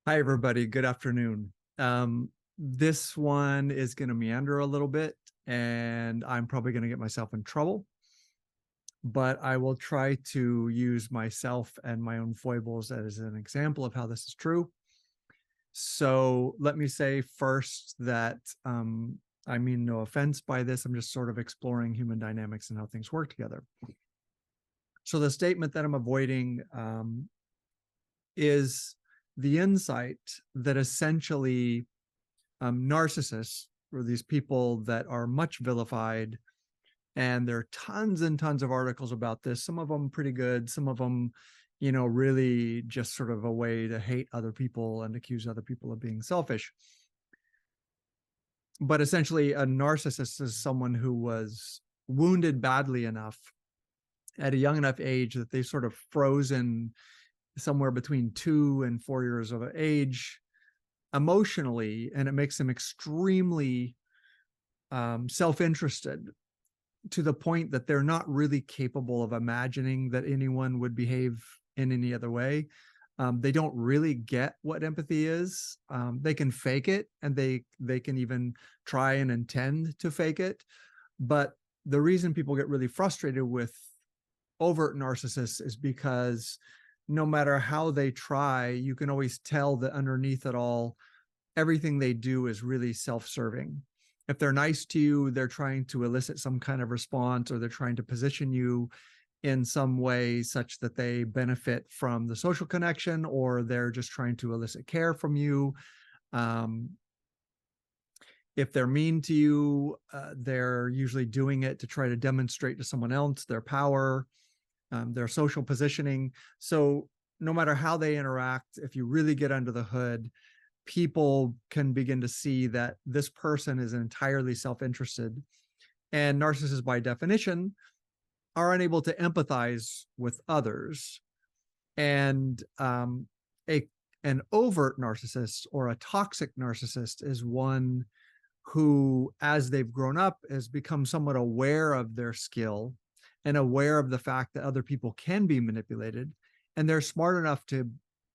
Hi, everybody. Good afternoon. This one is going to meander a little bit, and I'm probably going to get myself in trouble, but I will try to use myself and my own foibles as an example of how this is true. So let me say first that I mean no offense by this. I'm just sort of exploring human dynamics and how things work together. So the statement that I'm avoiding is the insight that essentially narcissists, or these people that are much vilified, and there are tons and tons of articles about this, some of them pretty good, some of them really just sort of a way to hate other people and accuse other people of being selfish. But essentially a narcissist is someone who was wounded badly enough at a young enough age that they sort of frozen somewhere between 2 and 4 years of age emotionally, and it makes them extremely self-interested to the point that they're not really capable of imagining that anyone would behave in any other way. They don't really get what empathy is. They can fake it, and they can even try and intend to fake it. But the reason people get really frustrated with overt narcissists is because no matter how they try, you can always tell that underneath it all, everything they do is really self-serving. If they're nice to you, they're trying to elicit some kind of response, or they're trying to position you in some way such that they benefit from the social connection, or they're just trying to elicit care from you. Um, if they're mean to you, they're usually doing it to try to demonstrate to someone else their power, their social positioning. So no matter how they interact, if you really get under the hood, people can begin to see that this person is entirely self-interested. And narcissists, by definition, are unable to empathize with others. And a an overt narcissist, or a toxic narcissist, is one who, as they've grown up, has become somewhat aware of their skill and aware of the fact that other people can be manipulated. And they're smart enough to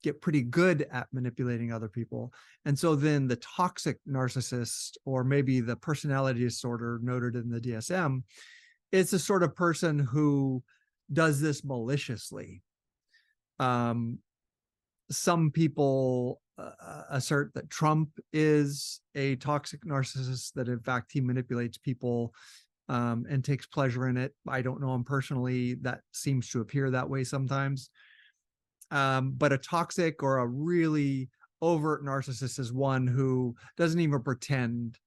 get pretty good at manipulating other people. And so then the toxic narcissist, or maybe the personality disorder noted in the DSM, is the sort of person who does this maliciously. Um, some people assert that Trump is a toxic narcissist, that in fact he manipulates people and takes pleasure in it. I don't know him personally. That seems to appear that way sometimes. But a toxic or a really overt narcissist is one who doesn't even pretend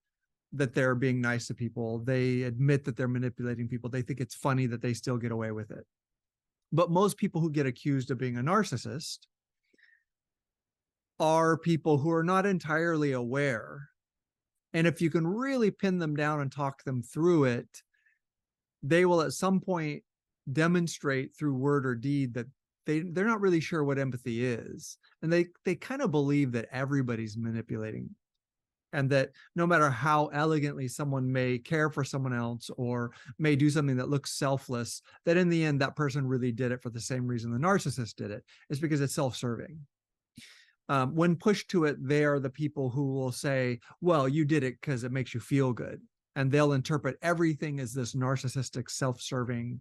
that they're being nice to people. They admit that they're manipulating people. They think it's funny that they still get away with it. But most people who get accused of being a narcissist are people who are not entirely aware. And if you can really pin them down and talk them through it, they will at some point demonstrate through word or deed that they're not really sure what empathy is. And they kind of believe that everybody's manipulating, and that no matter how elegantly someone may care for someone else or may do something that looks selfless, that in the end, that person really did it for the same reason the narcissist did it. It's because it's self-serving. When pushed to it, they are the people who will say, well, you did it because it makes you feel good. And they'll interpret everything as this narcissistic, self-serving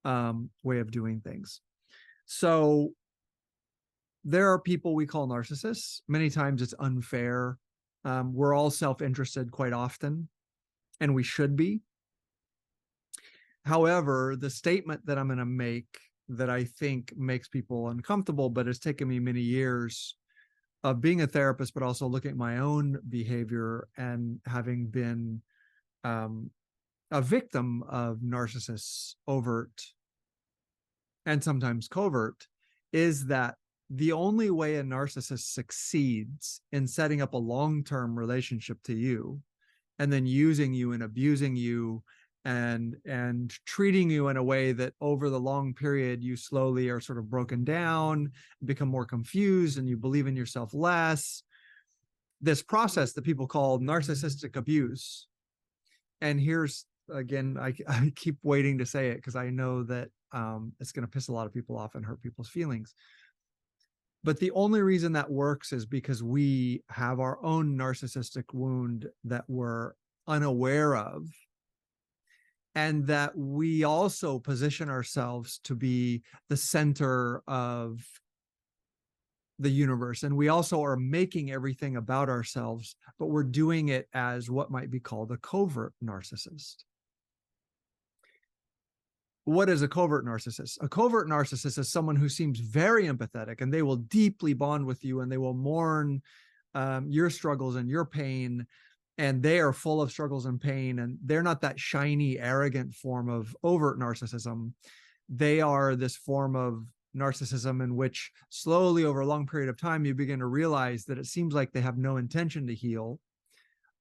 way of doing things. So there are people we call narcissists. Many times it's unfair. We're all self-interested quite often, and we should be. However, the statement that I'm going to make that I think makes people uncomfortable, but it's taken me many years of being a therapist, but also looking at my own behavior and having been a victim of narcissists, overt and sometimes covert, is that the only way a narcissist succeeds in setting up a long-term relationship to you, and then using you and abusing you and treating you in a way that over the long period you slowly are sort of broken down, become more confused, and you believe in yourself less. This process that people call narcissistic abuse. And here's again, I keep waiting to say it because I know that it's going to piss a lot of people off and hurt people's feelings. But the only reason that works is because we have our own narcissistic wound that we're unaware of, and that we also position ourselves to be the center of the universe. And we also are making everything about ourselves, but we're doing it as what might be called a covert narcissist. What is a covert narcissist? A covert narcissist is someone who seems very empathetic, and they will deeply bond with you, and they will mourn your struggles and your pain, and they are full of struggles and pain, and they're not that shiny, arrogant form of overt narcissism. They are this form of narcissism in which slowly over a long period of time, you begin to realize that it seems like they have no intention to heal.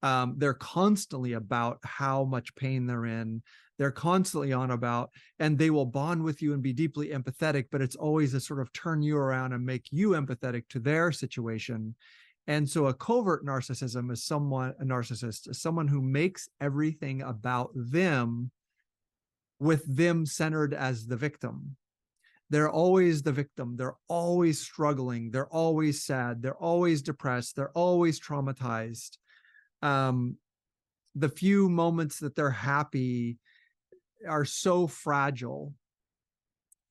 They're constantly about how much pain they're in. They're constantly on about, and they will bond with you and be deeply empathetic, but it's always a sort of turn you around and make you empathetic to their situation. And so a covert narcissism is a narcissist is someone who makes everything about them, with them centered as the victim. They're always the victim. They're always struggling. They're always sad. They're always depressed. They're always traumatized. The few moments that they're happy are so fragile,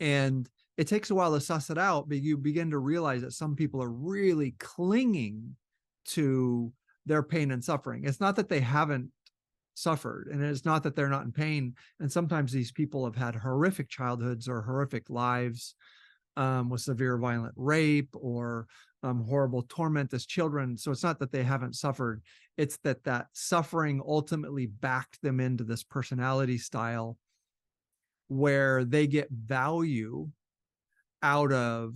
and it takes a while to suss it out, but you begin to realize that some people are really clinging to their pain and suffering. It's not that they haven't suffered, and it's not that they're not in pain. And sometimes these people have had horrific childhoods or horrific lives, with severe violent rape or horrible torment as children. So it's not that they haven't suffered. It's that that suffering ultimately backed them into this personality style where they get value out of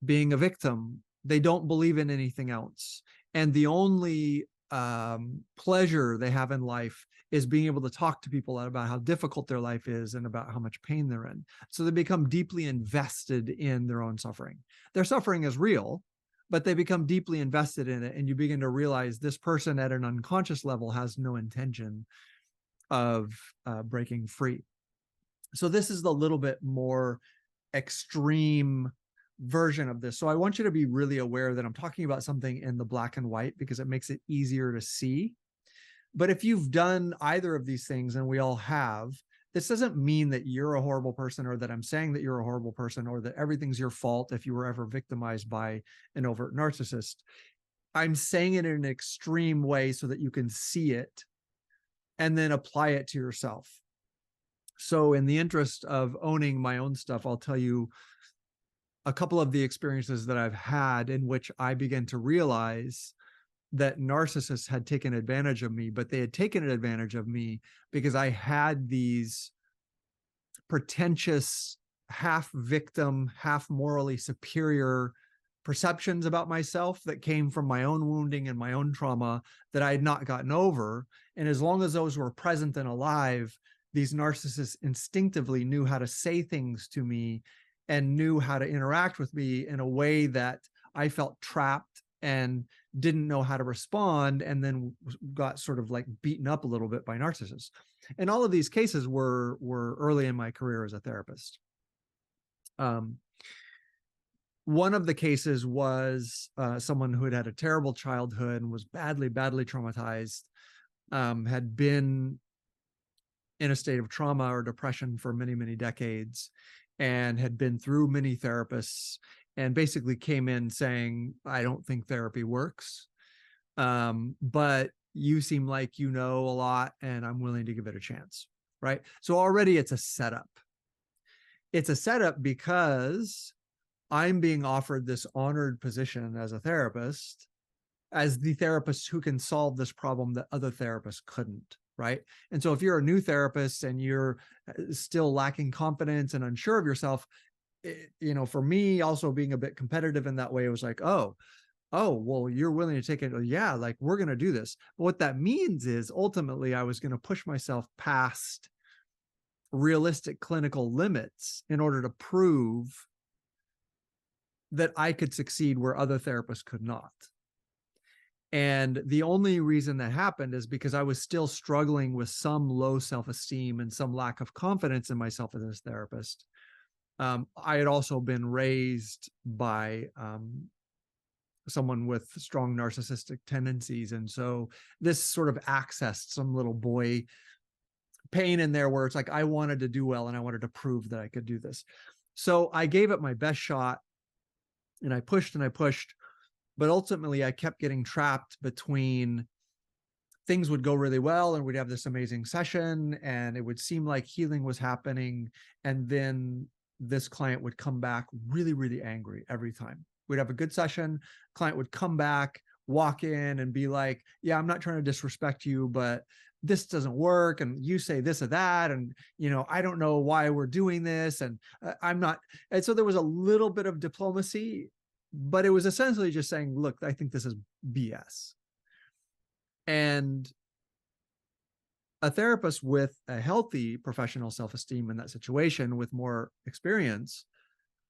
being a victim. They don't believe in anything else. And the only pleasure they have in life is being able to talk to people about how difficult their life is and about how much pain they're in. So they become deeply invested in their own suffering. Their suffering is real, but they become deeply invested in it. And you begin to realize this person at an unconscious level has no intention of breaking free. So this is the little bit more extreme version of this. So I want you to be really aware that I'm talking about something in the black and white because it makes it easier to see. But if you've done either of these things, and we all have, this doesn't mean that you're a horrible person, or that I'm saying that you're a horrible person, or that everything's your fault if you were ever victimized by an overt narcissist. I'm saying it in an extreme way so that you can see it and then apply it to yourself. So in the interest of owning my own stuff, I'll tell you a couple of the experiences that I've had in which I began to realize that narcissists had taken advantage of me, but they had taken advantage of me because I had these pretentious, half victim, half morally superior perceptions about myself that came from my own wounding and my own trauma that I had not gotten over. And as long as those were present and alive, these narcissists instinctively knew how to say things to me and knew how to interact with me in a way that I felt trapped and didn't know how to respond, and then got sort of like beaten up a little bit by narcissists. And all of these cases were early in my career as a therapist. One of the cases was someone who had had a terrible childhood and was badly traumatized, had been in a state of trauma or depression for many decades, and had been through many therapists, and basically came in saying, I don't think therapy works, but you seem like you know a lot and I'm willing to give it a chance, right? So already it's a setup. It's a setup because I'm being offered this honored position as a therapist, as the therapist who can solve this problem that other therapists couldn't, right? And so if you're a new therapist and you're still lacking confidence and unsure of yourself, for me, also being a bit competitive in that way, it was like, oh, well, you're willing to take it. Yeah, like we're going to do this. But what that means is ultimately I was going to push myself past realistic clinical limits in order to prove that I could succeed where other therapists could not. And the only reason that happened is because I was still struggling with some low self-esteem and some lack of confidence in myself as a therapist. I had also been raised by someone with strong narcissistic tendencies. And so this sort of accessed some little boy pain in there where it's like, I wanted to do well and I wanted to prove that I could do this. So I gave it my best shot and I pushed, but ultimately I kept getting trapped between things would go really well and we'd have this amazing session and it would seem like healing was happening. And then this client would come back really, really angry every time. We'd have a good session, client would come back, walk in and be like, yeah, I'm not trying to disrespect you, but this doesn't work. And you say this or that. And, I don't know why we're doing this. And I'm not. And so there was a little bit of diplomacy, but it was essentially just saying, look, I think this is BS. And a therapist with a healthy professional self-esteem in that situation with more experience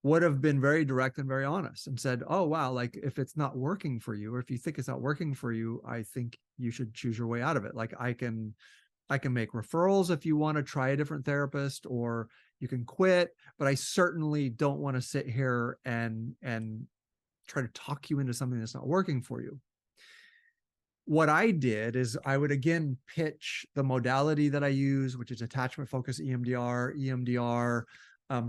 would have been very direct and very honest and said, oh, wow, like if it's not working for you, or if you think it's not working for you, I think you should choose your way out of it. Like I can make referrals if you want to try a different therapist, or you can quit, but I certainly don't want to sit here and try to talk you into something that's not working for you. What I did is I would again pitch the modality that I use, which is attachment focused EMDR,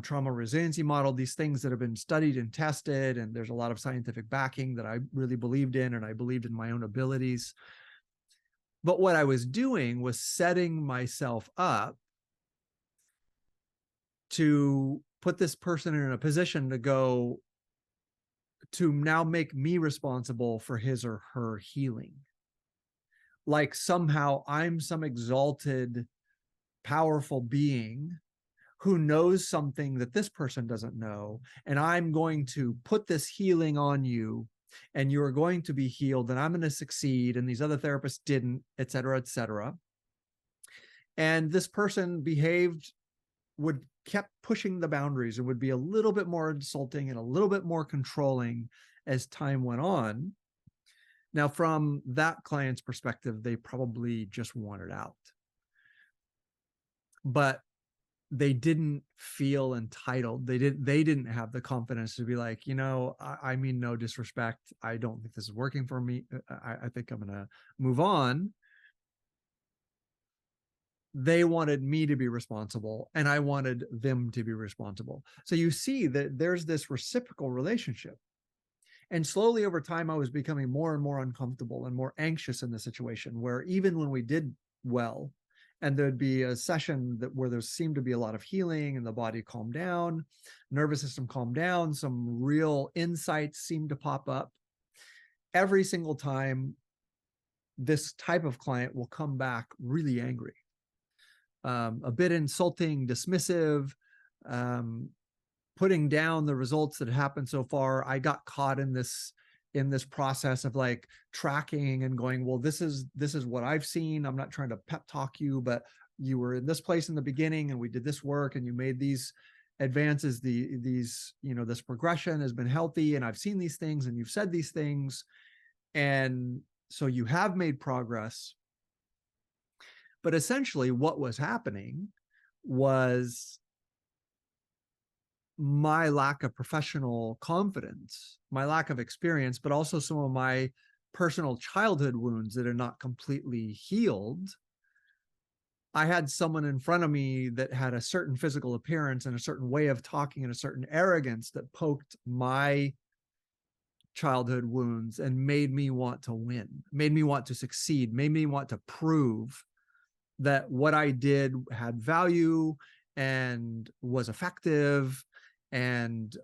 trauma resiliency model, these things that have been studied and tested. And there's a lot of scientific backing that I really believed in, and I believed in my own abilities. But what I was doing was setting myself up to put this person in a position to now make me responsible for his or her healing. Like somehow I'm some exalted, powerful being who knows something that this person doesn't know. And I'm going to put this healing on you and you're going to be healed and I'm going to succeed. And these other therapists didn't, et cetera, et cetera. And this person kept pushing the boundaries and would be a little bit more insulting and a little bit more controlling as time went on. Now, from that client's perspective, they probably just wanted out. But they didn't feel entitled. They didn't have the confidence to be like, I mean, no disrespect, I don't think this is working for me. I think I'm going to move on. They wanted me to be responsible and I wanted them to be responsible. So you see that there's this reciprocal relationship. And slowly over time, I was becoming more and more uncomfortable and more anxious in the situation where even when we did well, and there'd be a session where there seemed to be a lot of healing and the body calmed down, nervous system calmed down, some real insights seemed to pop up. Every single time, this type of client will come back really angry, a bit insulting, dismissive, putting down the results that happened so far. I got caught in this process of like tracking and going, well, this is what I've seen. I'm not trying to pep talk you, but you were in this place in the beginning and we did this work and you made these advances, this progression has been healthy and I've seen these things and you've said these things. And so you have made progress. But essentially what was happening was my lack of professional confidence, my lack of experience, but also some of my personal childhood wounds that are not completely healed. I had someone in front of me that had a certain physical appearance and a certain way of talking and a certain arrogance that poked my childhood wounds and made me want to win, made me want to succeed, made me want to prove that what I did had value and was effective and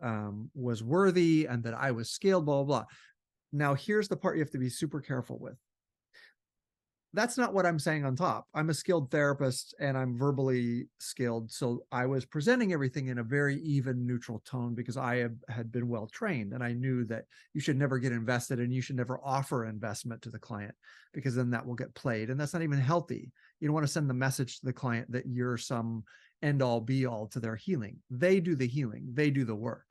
was worthy and that I was scaled, blah, blah, blah. Now, here's the part you have to be super careful with. That's not what I'm saying on top. I'm a skilled therapist and I'm verbally skilled. So I was presenting everything in a very even, neutral tone because I had been well trained and I knew that you should never get invested and you should never offer investment to the client because then that will get played. And that's not even healthy. You don't want to send the message to the client that you're some end all be all to their healing. They do the healing. They do the work.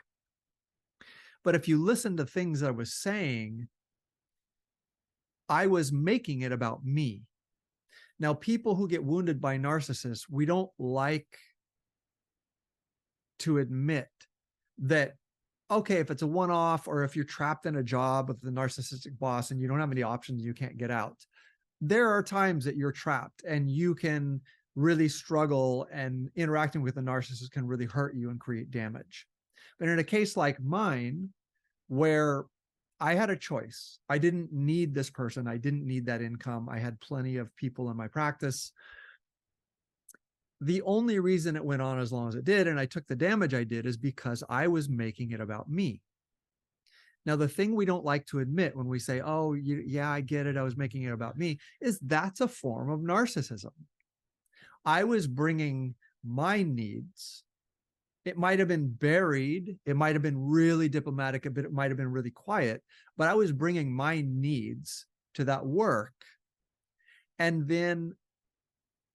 But if you listen to things I was saying, I was making it about me. Now, people who get wounded by narcissists, we don't like to admit that, okay, if it's a one-off, or if you're trapped in a job with the narcissistic boss and you don't have any options, you can't get out. There are times that you're trapped and you can really struggle, and interacting with a narcissist can really hurt you and create damage. But in a case like mine, where I had a choice, I didn't need this person, I didn't need that income, I had plenty of people in my practice. The only reason it went on as long as it did, and I took the damage I did, is because I was making it about me. Now, the thing we don't like to admit when we say, oh, yeah, I get it, I was making it about me, is that's a form of narcissism. I was bringing my needs. It might have been buried. It might have been really diplomatic, but it might have been really quiet. But I was bringing my needs to that work. And then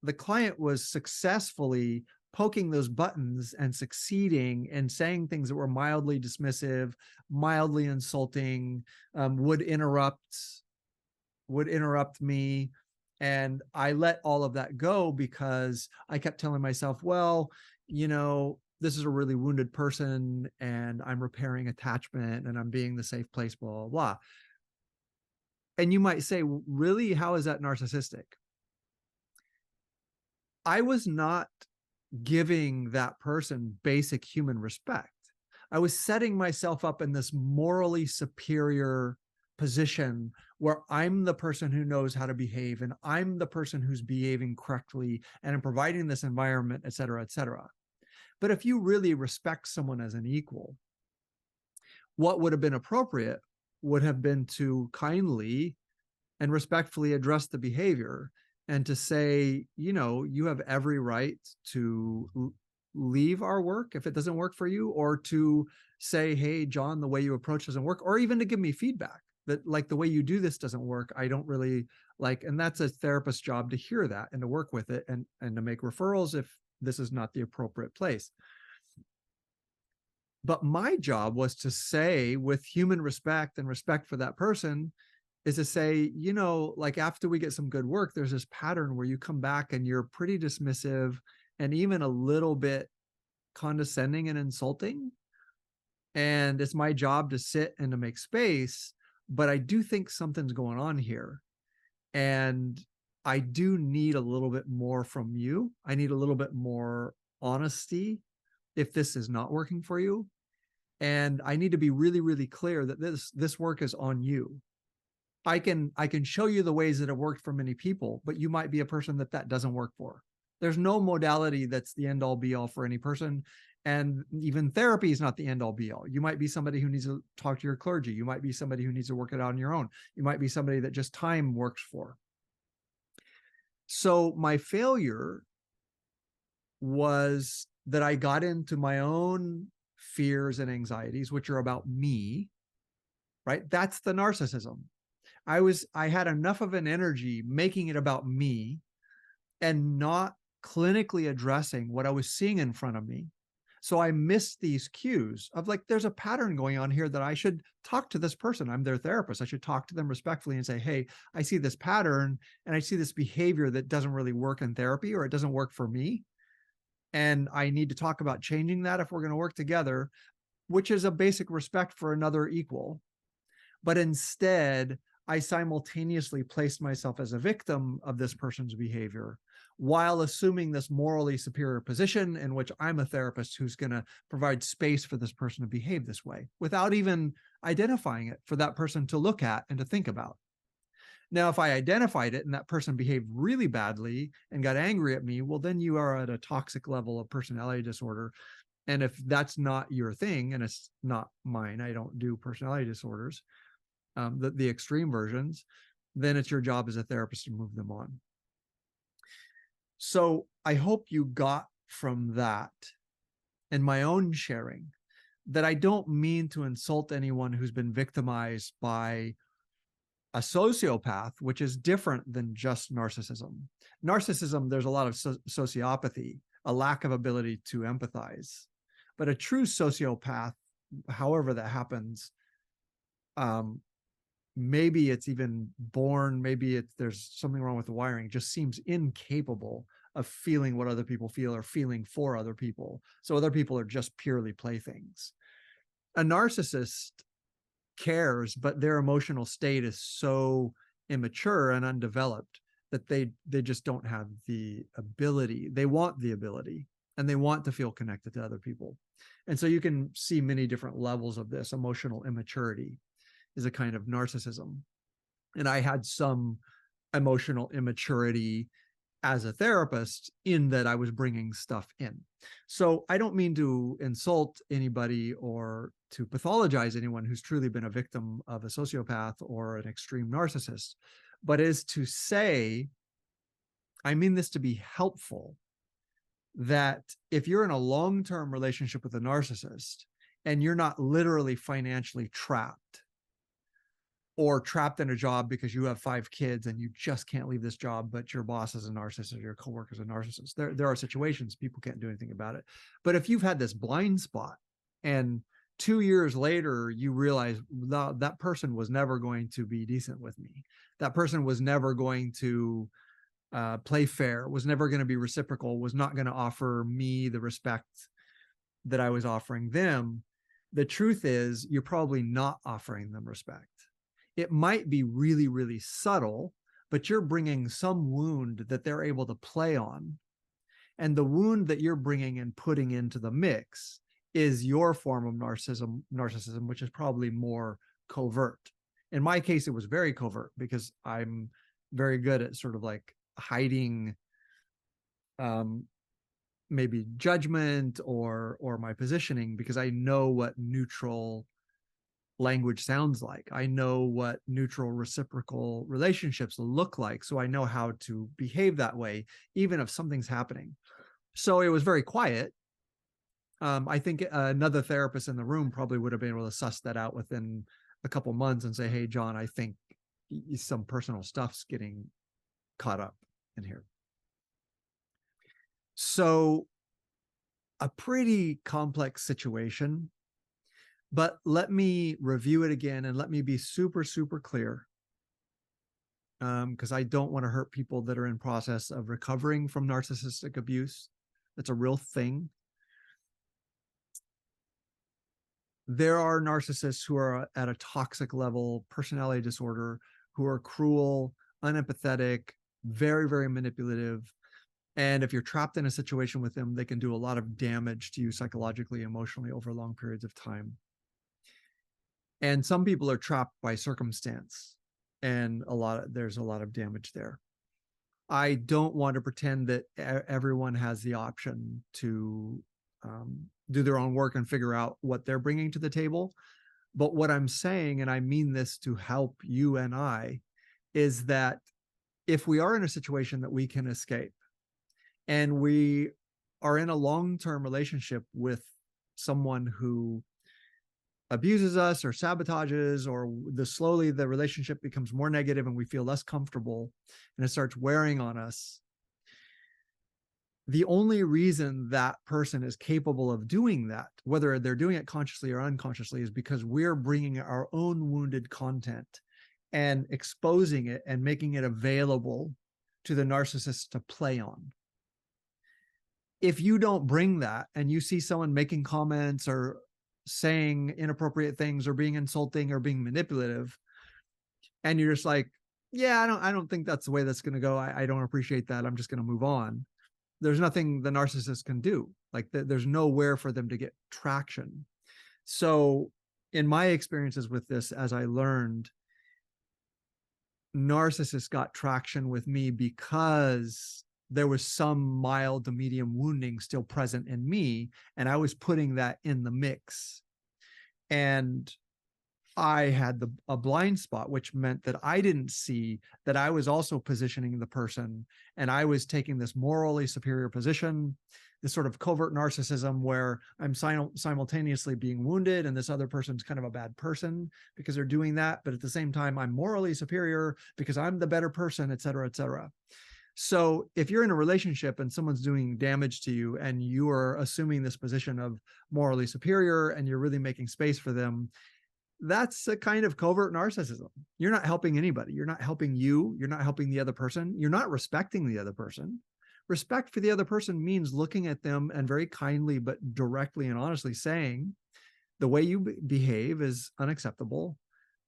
the client was successfully poking those buttons and succeeding and saying things that were mildly dismissive, mildly insulting, would interrupt me. And I let all of that go because I kept telling myself, well, this is a really wounded person and I'm repairing attachment and I'm being the safe place, blah, blah, blah. And you might say, really, how is that narcissistic? I was not giving that person basic human respect. I was setting myself up in this morally superior position where I'm the person who knows how to behave and I'm the person who's behaving correctly and I'm providing this environment, et cetera, et cetera. But if you really respect someone as an equal, what would have been appropriate would have been to kindly and respectfully address the behavior and to say, you have every right to leave our work if it doesn't work for you, or to say, hey, John, the way you approach doesn't work, or even to give me feedback that, like, the way you do this doesn't work. I don't really like, and that's a therapist's job to hear that and to work with it and to make referrals if this is not the appropriate place. But my job was to say, with human respect and respect for that person, is to say, like, after we get some good work, there's this pattern where you come back and you're pretty dismissive and even a little bit condescending and insulting. And it's my job to sit and to make space, but I do think something's going on here. And I do need a little bit more from you. I need a little bit more honesty if this is not working for you. And I need to be really, really clear that this work is on you. I can show you the ways that have worked for many people, but you might be a person that doesn't work for. There's no modality that's the end all be all for any person. And even therapy is not the end all be all. You might be somebody who needs to talk to your clergy. You might be somebody who needs to work it out on your own. You might be somebody that just time works for. So my failure was that I got into my own fears and anxieties, which are about me, right? That's the narcissism. I had enough of an energy making it about me and not clinically addressing what I was seeing in front of me. So I missed these cues of, like, there's a pattern going on here that I should talk to this person. I'm their therapist. I should talk to them respectfully and say, hey, I see this pattern and I see this behavior that doesn't really work in therapy, or it doesn't work for me. And I need to talk about changing that if we're going to work together, which is a basic respect for another equal. But instead, I simultaneously placed myself as a victim of this person's behavior while assuming this morally superior position in which I'm a therapist who's going to provide space for this person to behave this way without even identifying it for that person to look at and to think about. Now, if I identified it and that person behaved really badly and got angry at me, well, then you are at a toxic level of personality disorder. And if that's not your thing, and it's not mine, I don't do personality disorders, the extreme versions, then it's your job as a therapist to move them on. So I hope you got from that and my own sharing that I don't mean to insult anyone who's been victimized by a sociopath, which is different than just narcissism. Narcissism, there's a lot of sociopathy, a lack of ability to empathize. But a true sociopath, however that happens, maybe it's even born, maybe there's something wrong with the wiring, just seems incapable of feeling what other people feel or feeling for other people. So other people are just purely playthings. A narcissist cares, but their emotional state is so immature and undeveloped that they just don't have the ability. They want the ability, and they want to feel connected to other people. And so you can see many different levels of this. Emotional immaturity is a kind of narcissism. And I had some emotional immaturity as a therapist in that I was bringing stuff in. So I don't mean to insult anybody or to pathologize anyone who's truly been a victim of a sociopath or an extreme narcissist, but is to say, I mean this to be helpful, that if you're in a long-term relationship with a narcissist and you're not literally financially trapped or trapped in a job because you have 5 kids and you just can't leave this job, but your boss is a narcissist or your coworker is a narcissist. There are situations people can't do anything about it. But if you've had this blind spot and 2 years later, you realize that person was never going to be decent with me. That person was never going to play fair, was never going to be reciprocal, was not going to offer me the respect that I was offering them. The truth is, you're probably not offering them respect. It might be really, really subtle, but you're bringing some wound that they're able to play on. And the wound that you're bringing and putting into the mix is your form of narcissism, which is probably more covert. In my case, it was very covert because I'm very good at sort of like hiding maybe judgment or my positioning, because I know what neutral language sounds like. I know what neutral reciprocal relationships look like. So I know how to behave that way, even if something's happening. So it was very quiet. I think another therapist in the room probably would have been able to suss that out within a couple months and say, hey, John, I think some personal stuff's getting caught up in here. So a pretty complex situation, but let me review it again and let me be super, super clear, because I don't want to hurt people that are in process of recovering from narcissistic abuse. That's a real thing. There are narcissists who are at a toxic level, personality disorder, who are cruel, unempathetic, very, very manipulative. And if you're trapped in a situation with them, they can do a lot of damage to you psychologically, emotionally over long periods of time. And some people are trapped by circumstance, and there's a lot of damage there. I don't want to pretend that everyone has the option to do their own work and figure out what they're bringing to the table. But what I'm saying, and I mean this to help you and I, is that if we are in a situation that we can escape, and we are in a long-term relationship with someone who abuses us or sabotages, or slowly the relationship becomes more negative and we feel less comfortable and it starts wearing on us, the only reason that person is capable of doing that, whether they're doing it consciously or unconsciously, is because we're bringing our own wounded content and exposing it and making it available to the narcissist to play on. If you don't bring that and you see someone making comments or saying inappropriate things or being insulting or being manipulative, and you're just like, yeah, I don't think that's the way that's going to go. I don't appreciate that. I'm just going to move on. There's nothing the narcissist can do. Like there's nowhere for them to get traction. So in my experiences with this, as I learned, narcissists got traction with me because there was some mild to medium wounding still present in me, and I was putting that in the mix. And I had a blind spot, which meant that I didn't see that I was also positioning the person, and I was taking this morally superior position, this sort of covert narcissism where I'm simultaneously being wounded and this other person's kind of a bad person because they're doing that. But at the same time, I'm morally superior because I'm the better person, et cetera, et cetera. So if you're in a relationship and someone's doing damage to you and you are assuming this position of morally superior and you're really making space for them, that's a kind of covert narcissism. You're not helping anybody. You're not helping you. You're not helping the other person. You're not respecting the other person. Respect for the other person means looking at them and very kindly, but directly and honestly saying, the way you behave is unacceptable.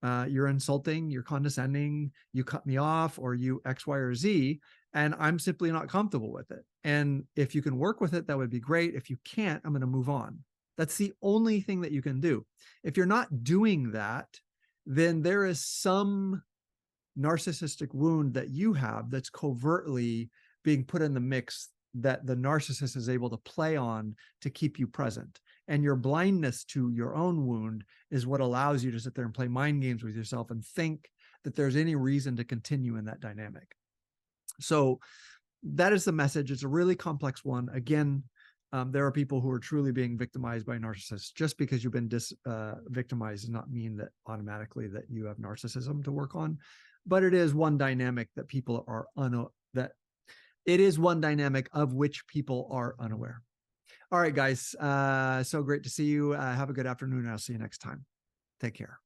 You're insulting, you're condescending, you cut me off, or you X, Y, or Z, and I'm simply not comfortable with it. And if you can work with it, that would be great. If you can't, I'm going to move on. That's the only thing that you can do. If you're not doing that, then there is some narcissistic wound that you have that's covertly being put in the mix that the narcissist is able to play on to keep you present. And your blindness to your own wound is what allows you to sit there and play mind games with yourself and think that there's any reason to continue in that dynamic. So that is the message. It's a really complex one. Again, there are people who are truly being victimized by narcissists. Just because you've been victimized does not mean that automatically that you have narcissism to work on. But it is one dynamic that people are it is one dynamic of which people are unaware. All right, guys. So great to see you. Have a good afternoon. I'll see you next time. Take care.